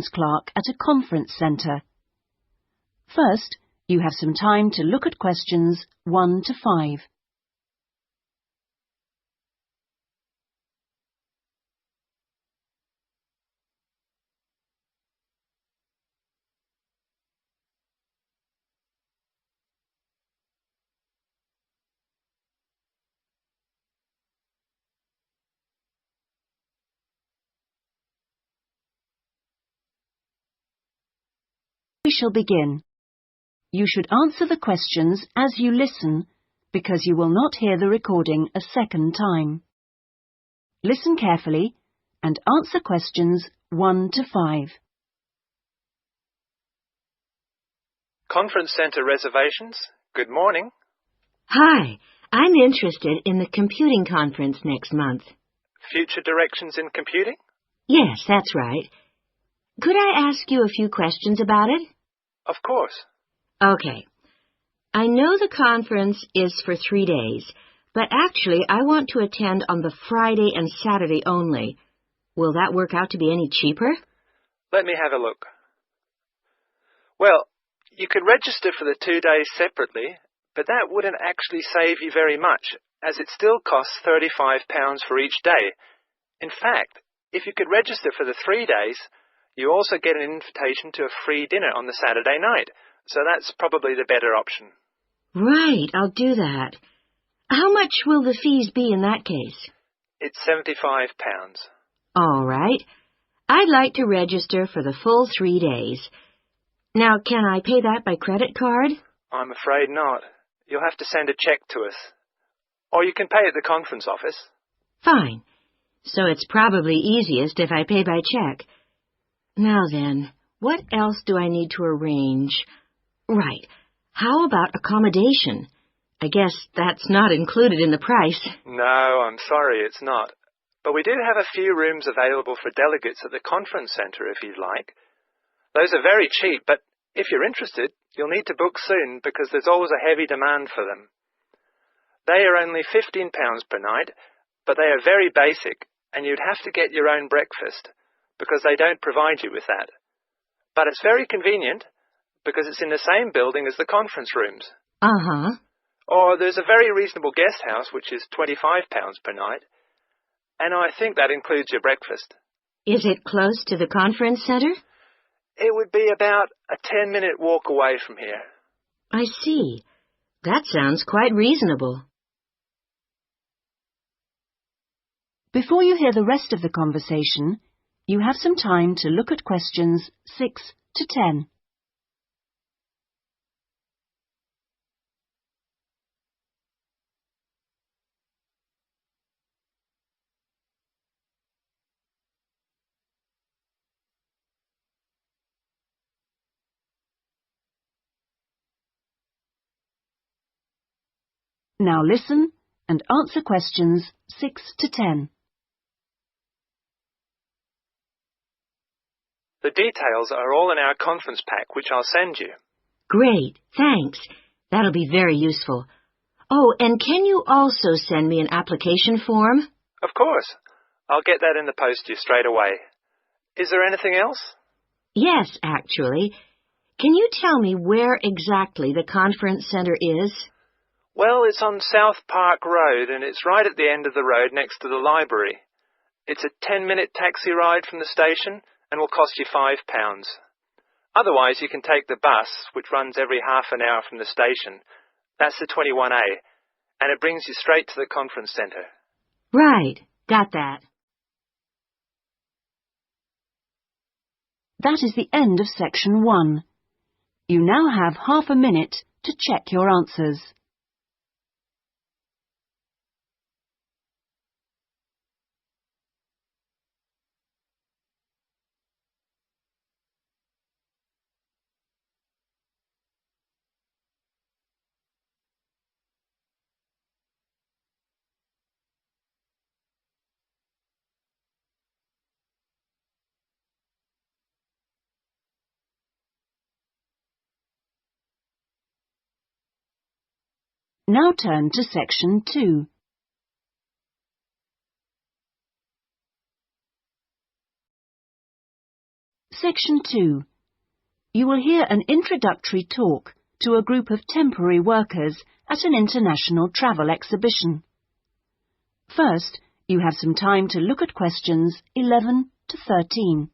clerk at a conference centre. First, you have some time to look at questions 1 to 5. We shall begin. You should answer the questions as you listen, because you will not hear the recording a second time. Listen carefully and answer questions 1 to 5. Conference Centre reservations. Good morning. Hi, I'm interested in the computing conference next month. Future directions in computing? Yes, that's right. Could I ask you a few questions about it? Of course. Okay. I know the conference is for 3 days, but actually I want to attend on the Friday and Saturday only. Will that work out to be any cheaper? Let me have a look. Well, you could register for the 2 days separately, but that wouldn't actually save you very much, as it still costs £35 for each day. In fact, if you could register for the 3 days, you also get an invitation to a free dinner on the Saturday night, so that's probably the better option. Right, I'll do that. How much will the fees be in that case? It's £75. All right. I'd like to register for the full 3 days. Now, can I pay that by credit card? I'm afraid not. You'll have to send a cheque to us. Or you can pay at the conference office. Fine. So it's probably easiest if I pay by cheque. Now then, what else do I need to arrange? Right. How about accommodation? I guess that's not included in the price. No, I'm sorry, it's not. But we do have a few rooms available for delegates at the conference centre if you'd like. Those are very cheap, but if you're interested, you'll need to book soon because there's always a heavy demand for them. They are only £15 per night, but they are very basic, and you'd have to get your own breakfast, because they don't provide you with that. But it's very convenient, because it's in the same building as the conference rooms. Uh-huh. Or there's a very reasonable guest house, which is £25 per night, and I think that includes your breakfast. Is it close to the conference centre? It would be about a 10-minute walk away from here. I see. That sounds quite reasonable. Before you hear the rest of the conversation, you have some time to look at questions 6 to 10. Now listen and answer questions 6 to 10. The details are all in our conference pack, which I'll send you. Great, thanks. That'll be very useful. Oh, and can you also send me an application form? Of course. I'll get that in the post to you straight away. Is there anything else? Yes, actually. Can you tell me where exactly the conference centre is? Well, it's on South Park Road, and it's right at the end of the road next to the library. It's a 10-minute taxi ride from the station and will cost you £5. Otherwise, you can take the bus, which runs every half an hour from the station. That's the 21A, and it brings you straight to the conference centre. Right, got that. That is the end of section 1. You now have half a minute to check your answers. Now turn to section 2. Section 2. You will hear an introductory talk to a group of temporary workers at an international travel exhibition. First, you have some time to look at questions 11 to 13.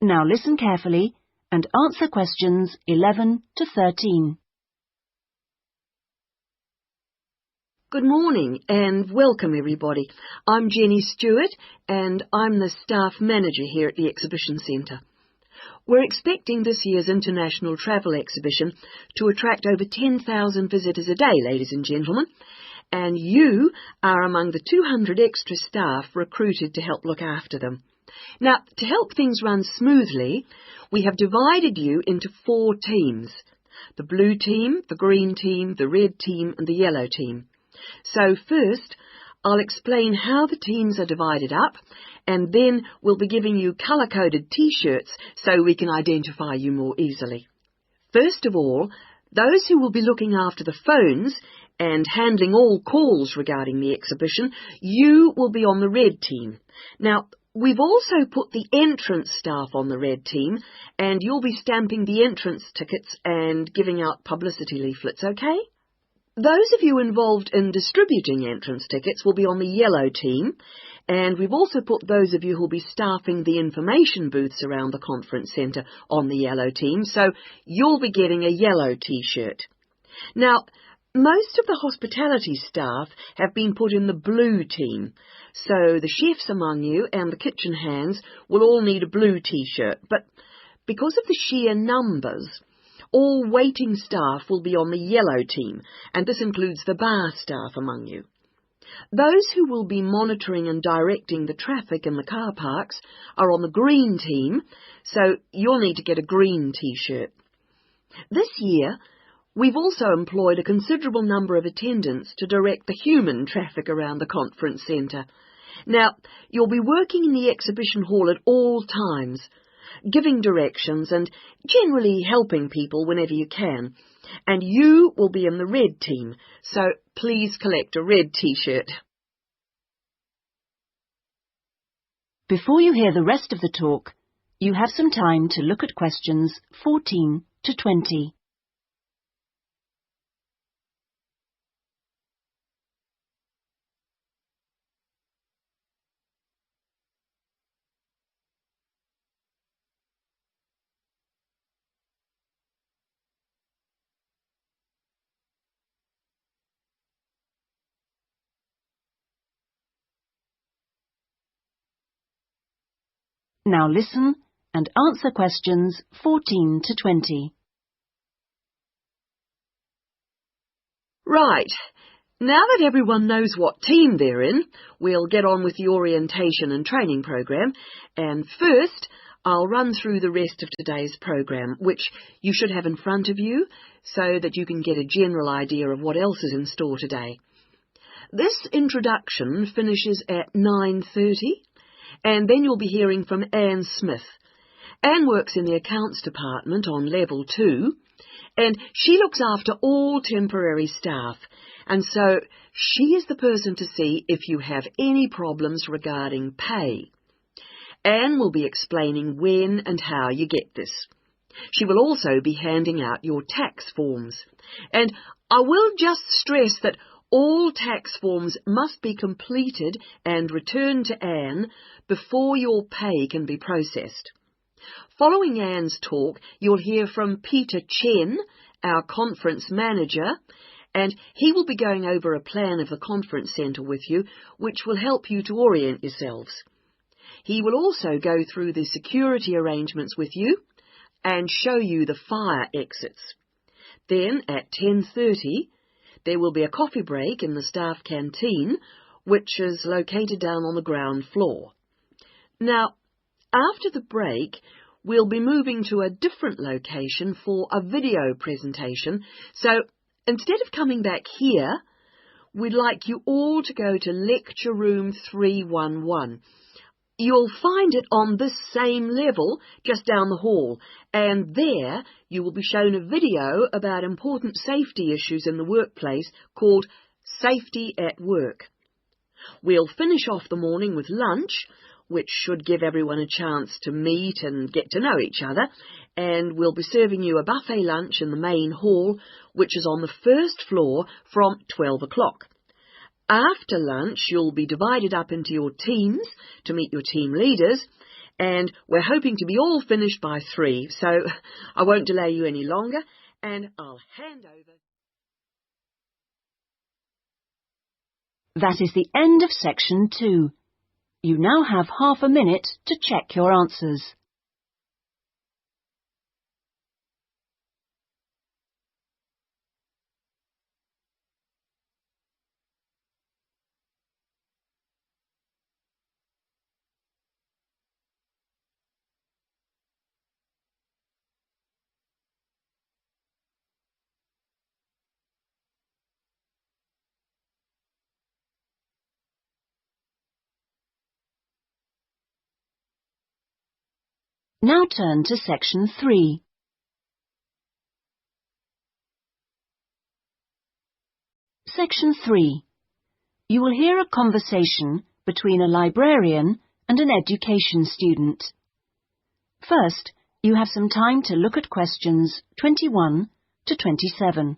Now listen carefully and answer questions 11 to 13. Good morning and welcome everybody. I'm Jenny Stewart and I'm the staff manager here at the Exhibition Centre. We're expecting this year's International Travel Exhibition to attract over 10,000 visitors a day, ladies and gentlemen, and you are among the 200 extra staff recruited to help look after them. Now, to help things run smoothly, we have divided you into 4 teams: the blue team, the green team, the red team and the yellow team. So first, I'll explain how the teams are divided up, and then we'll be giving you colour-coded T-shirts so we can identify you more easily. First of all, those who will be looking after the phones and handling all calls regarding the exhibition, you will be on the red team. Now, we've also put the entrance staff on the red team, and you'll be stamping the entrance tickets and giving out publicity leaflets, okay? Those of you involved in distributing entrance tickets will be on the yellow team, and we've also put those of you who'll be staffing the information booths around the conference centre on the yellow team, so you'll be getting a yellow T-shirt. Now, most of the hospitality staff have been put in the blue team, so the chefs among you and the kitchen hands will all need a blue T-shirt, but because of the sheer numbers, all waiting staff will be on the yellow team, and this includes the bar staff among you. Those who will be monitoring and directing the traffic in the car parks are on the green team, so you'll need to get a green T-shirt. This year, we've also employed a considerable number of attendants to direct the human traffic around the conference centre. Now, you'll be working in the exhibition hall at all times, giving directions and generally helping people whenever you can. And you will be in the red team, so please collect a red T-shirt. Before you hear the rest of the talk, you have some time to look at questions 14 to 20. Now listen and answer questions 14 to 20. Right. Now that everyone knows what team they're in, we'll get on with the orientation and training program. And first, I'll run through the rest of today's program, which you should have in front of you so that you can get a general idea of what else is in store today. This introduction finishes at 9:30. And then you'll be hearing from Anne Smith. Anne works in the accounts department on level 2, and she looks after all temporary staff, and so she is the person to see if you have any problems regarding pay. Anne will be explaining when and how you get this. She will also be handing out your tax forms. And I will just stress that all tax forms must be completed and returned to Anne before your pay can be processed. Following Anne's talk, you'll hear from Peter Chen, our conference manager, and he will be going over a plan of the conference centre with you, which will help you to orient yourselves. He will also go through the security arrangements with you and show you the fire exits. Then at 10:30, there will be a coffee break in the staff canteen, which is located down on the ground floor. Now, after the break, we'll be moving to a different location for a video presentation, so instead of coming back here, we'd like you all to go to lecture room 311. You'll find it on this same level just down the hall, and there you will be shown a video about important safety issues in the workplace called Safety at Work. We'll finish off the morning with lunch, which should give everyone a chance to meet and get to know each other, and we'll be serving you a buffet lunch in the main hall, which is on the first floor from 12 o'clock. After lunch, you'll be divided up into your teams to meet your team leaders, and we're hoping to be all finished by 3, so I won't delay you any longer, and I'll hand over. That is the end of section 2. You now have half a minute to check your answers. Now turn to section 3. Section 3. You will hear a conversation between a librarian and an education student. First, you have some time to look at questions 21 to 27.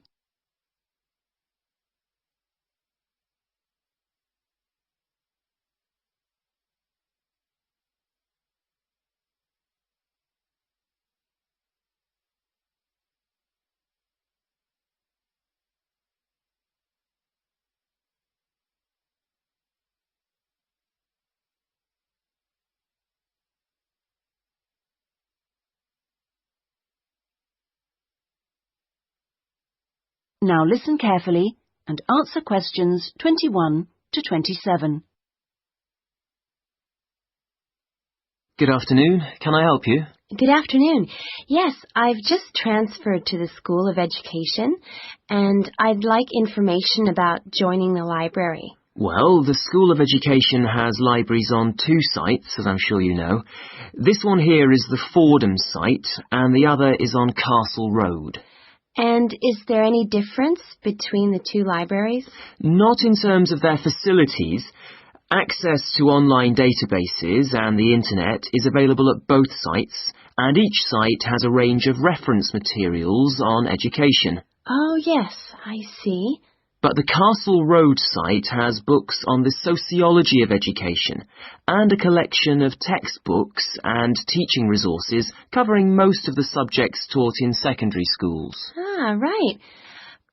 Now listen carefully and answer questions 21 to 27. Good afternoon. Can I help you? Good afternoon. Yes, I've just transferred to the School of Education, and I'd like information about joining the library. Well, the School of Education has libraries on 2 sites, as I'm sure you know. This one here is the Fordham site, and the other is on Castle Road. And is there any difference between the 2 libraries? Not in terms of their facilities. Access to online databases and the internet is available at both sites, and each site has a range of reference materials on education. Oh, yes, I see. But the Castle Road site has books on the sociology of education and a collection of textbooks and teaching resources covering most of the subjects taught in secondary schools. Ah, right.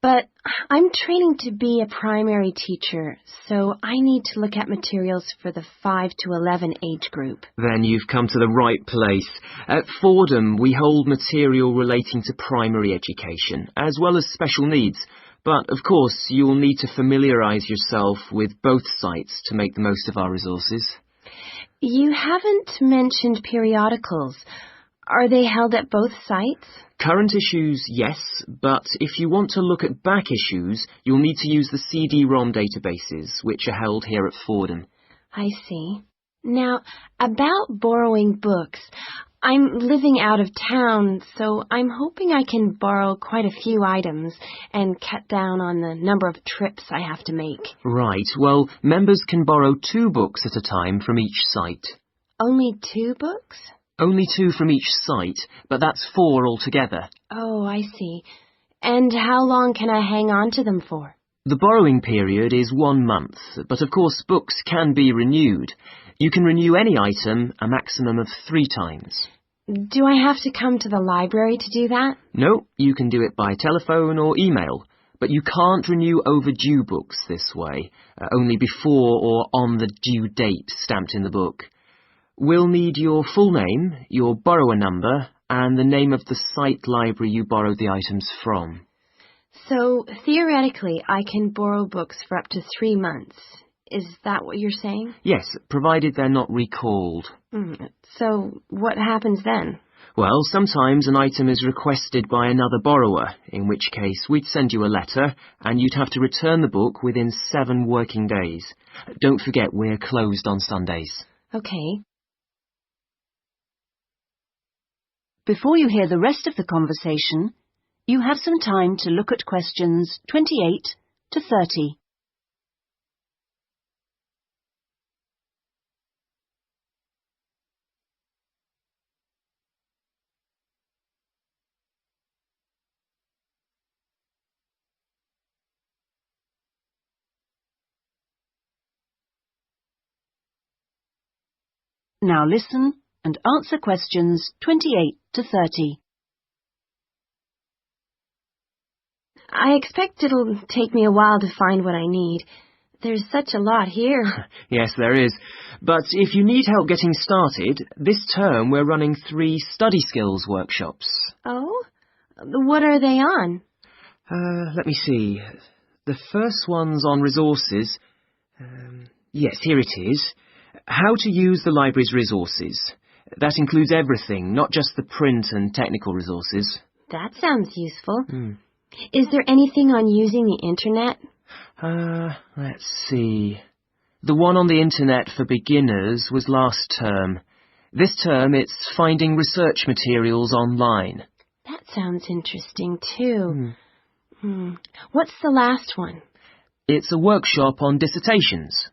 But I'm training to be a primary teacher, so I need to look at materials for the 5 to 11 age group. Then you've come to the right place. At Fordham, we hold material relating to primary education, as well as special needs. But, of course, you'll need to familiarise yourself with both sites to make the most of our resources. You haven't mentioned periodicals. Are they held at both sites? Current issues, yes, but if you want to look at back issues, you'll need to use the CD-ROM databases, which are held here at Fordham. I see. Now, about borrowing books, I'm living out of town, so I'm hoping I can borrow quite a few items and cut down on the number of trips I have to make. Right, well, members can borrow 2 books at a time from each site. Only 2 books? Only 2 from each site, but that's 4 altogether. Oh, I see. And how long can I hang on to them for? The borrowing period is 1 month, but of course books can be renewed. You can renew any item a maximum of 3 times. Do I have to come to the library to do that? No, you can do it by telephone or email, but you can't renew overdue books this way, only before or on the due date stamped in the book. We'll need your full name, your borrower number, and the name of the site library you borrowed the items from. So, theoretically, I can borrow books for up to 3 months. Is that what you're saying? Yes, provided they're not recalled. So, what happens then? Well, sometimes an item is requested by another borrower, in which case we'd send you a letter and you'd have to return the book within 7 working days. Don't forget we're closed on Sundays. Okay. Before you hear the rest of the conversation, you have some time to look at questions 28 to 30. Now listen and answer questions 28 to 30. I expect it'll take me a while to find what I need. There's such a lot here. Yes, there is. But if you need help getting started, this term we're running 3 study skills workshops. Oh? What are they on? Let me see. The first one's on resources. Yes, here it is. How to use the library's resources. That includes everything, not just the print and technical resources. That sounds useful. Is there anything on using the internet? Let's see. The one on the internet for beginners was last term. This term it's finding research materials online. That sounds interesting too. What's the last one? It's a workshop on dissertations.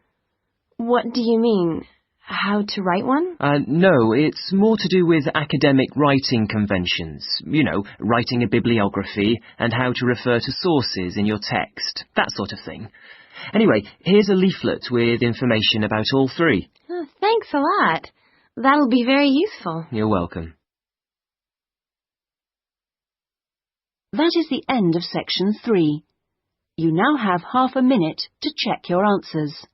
What do you mean? How to write one? No, it's more to do with academic writing conventions. You know, writing a bibliography and how to refer to sources in your text, that sort of thing. Anyway, here's a leaflet with information about all 3. Oh, thanks a lot. That'll be very useful. You're welcome. That is the end of section 3. You now have half a minute to check your answers.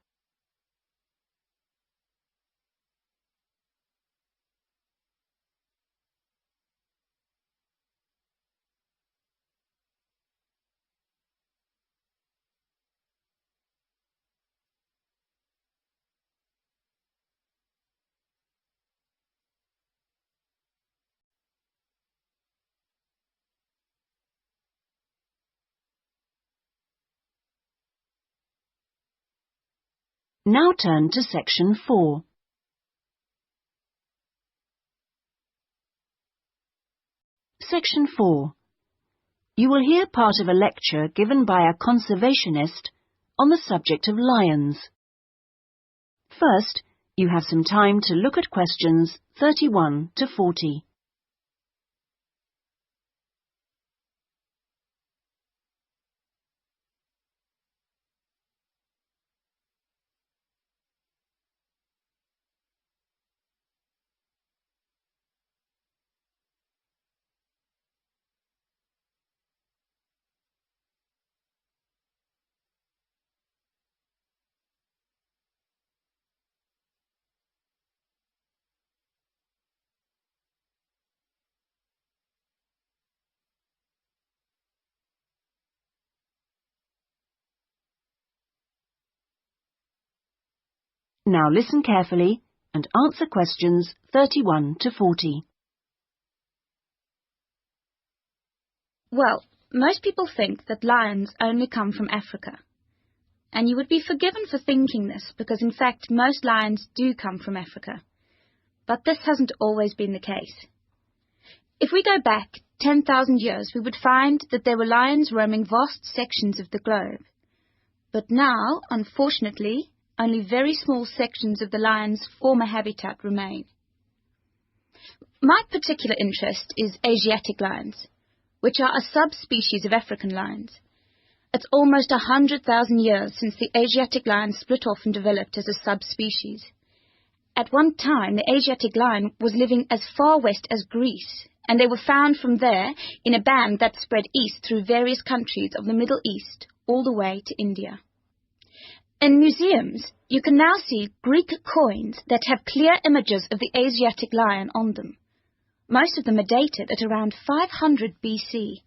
Now turn to section 4. Section 4. You will hear part of a lecture given by a conservationist on the subject of lions. First, you have some time to look at questions 31 to 40. Now listen carefully and answer questions 31 to 40. Well, most people think that lions only come from Africa. And you would be forgiven for thinking this, because in fact most lions do come from Africa. But this hasn't always been the case. If we go back 10,000 years, we would find that there were lions roaming vast sections of the globe. But now, unfortunately, only very small sections of the lion's former habitat remain. My particular interest is Asiatic lions, which are a subspecies of African lions. It's almost 100,000 years since the Asiatic lion split off and developed as a subspecies. At one time, the Asiatic lion was living as far west as Greece, and they were found from there in a band that spread east through various countries of the Middle East, all the way to India. In museums, you can now see Greek coins that have clear images of the Asiatic lion on them. Most of them are dated at around 500 BC.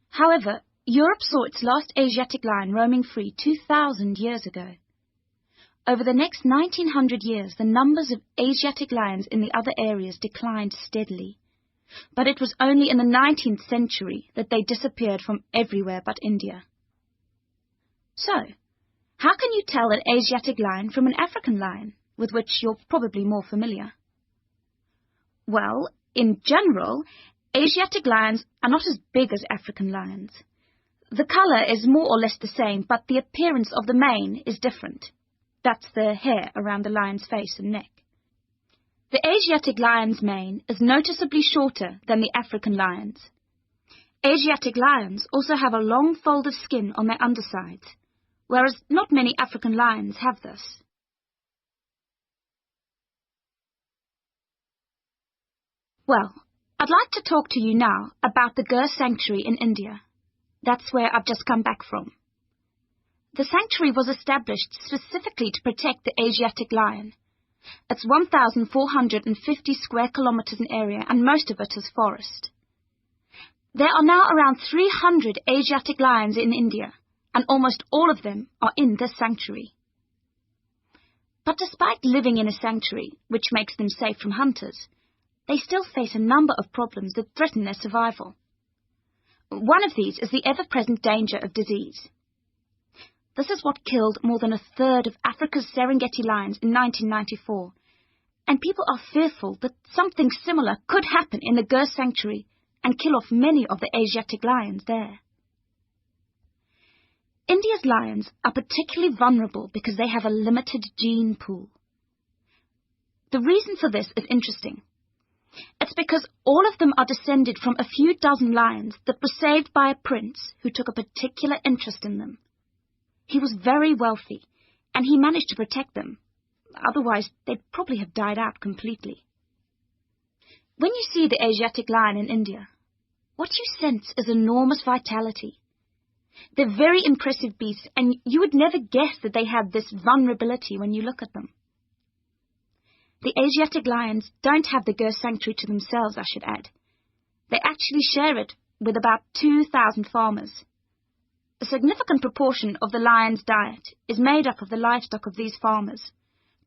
However, Europe saw its last Asiatic lion roaming free 2,000 years ago. over the next 1900 years, the numbers of Asiatic lions in the other areas declined steadily. But it was only in the 19th century that they disappeared from everywhere but India. So, how can you tell an Asiatic lion from an African lion, with which you're probably more familiar? Well, in general, Asiatic lions are not as big as African lions. The colour is more or less the same, but the appearance of the mane is different. That's the hair around the lion's face and neck. The Asiatic lion's mane is noticeably shorter than the African lion's. Asiatic lions also have a long fold of skin on their undersides, whereas not many African lions have this. Well, I'd like to talk to you now about the Gir Sanctuary in India. That's where I've just come back from. The sanctuary was established specifically to protect the Asiatic lion. It's 1,450 square kilometres in area, and most of it is forest. There are now around 300 Asiatic lions in India, and almost all of them are in this sanctuary. But despite living in a sanctuary, which makes them safe from hunters, they still face a number of problems that threaten their survival. One of these is the ever-present danger of disease. This is what killed more than a third of Africa's Serengeti lions in 1994, and people are fearful that something similar could happen in the Gir Sanctuary and kill off many of the Asiatic lions there. India's lions are particularly vulnerable because they have a limited gene pool. The reason for this is interesting. It's because all of them are descended from a few dozen lions that were saved by a prince who took a particular interest in them. He was very wealthy, and he managed to protect them. Otherwise, they'd probably have died out completely. When you see the Asiatic lion in India, what you sense is enormous vitality. They're very impressive beasts, and you would never guess that they have this vulnerability when you look at them. The Asiatic lions don't have the Gir Sanctuary to themselves, I should add. They actually share it with about 2,000 farmers. A significant proportion of the lion's diet is made up of the livestock of these farmers,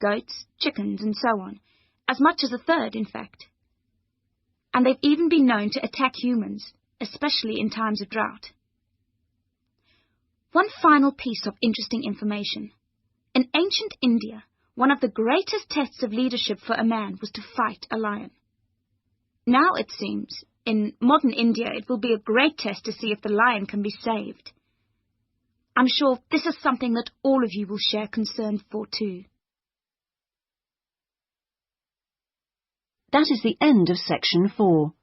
goats, chickens, and so on, as much as a third, in fact. And they've even been known to attack humans, especially in times of drought. One final piece of interesting information. In ancient India, one of the greatest tests of leadership for a man was to fight a lion. Now, it seems, in modern India, it will be a great test to see if the lion can be saved. I'm sure this is something that all of you will share concern for too. That is the end of section 4.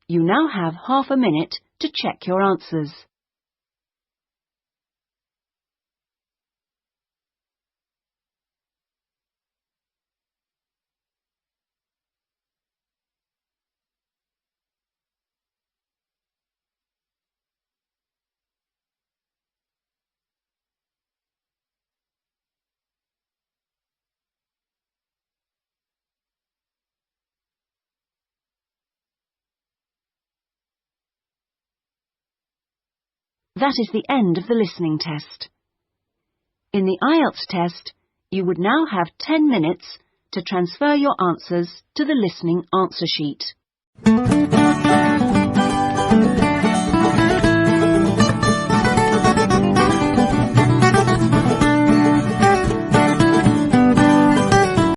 You now have half a minute to check your answers. That is the end of the listening test. In the IELTS test, you would now have 10 minutes to transfer your answers to the listening answer sheet.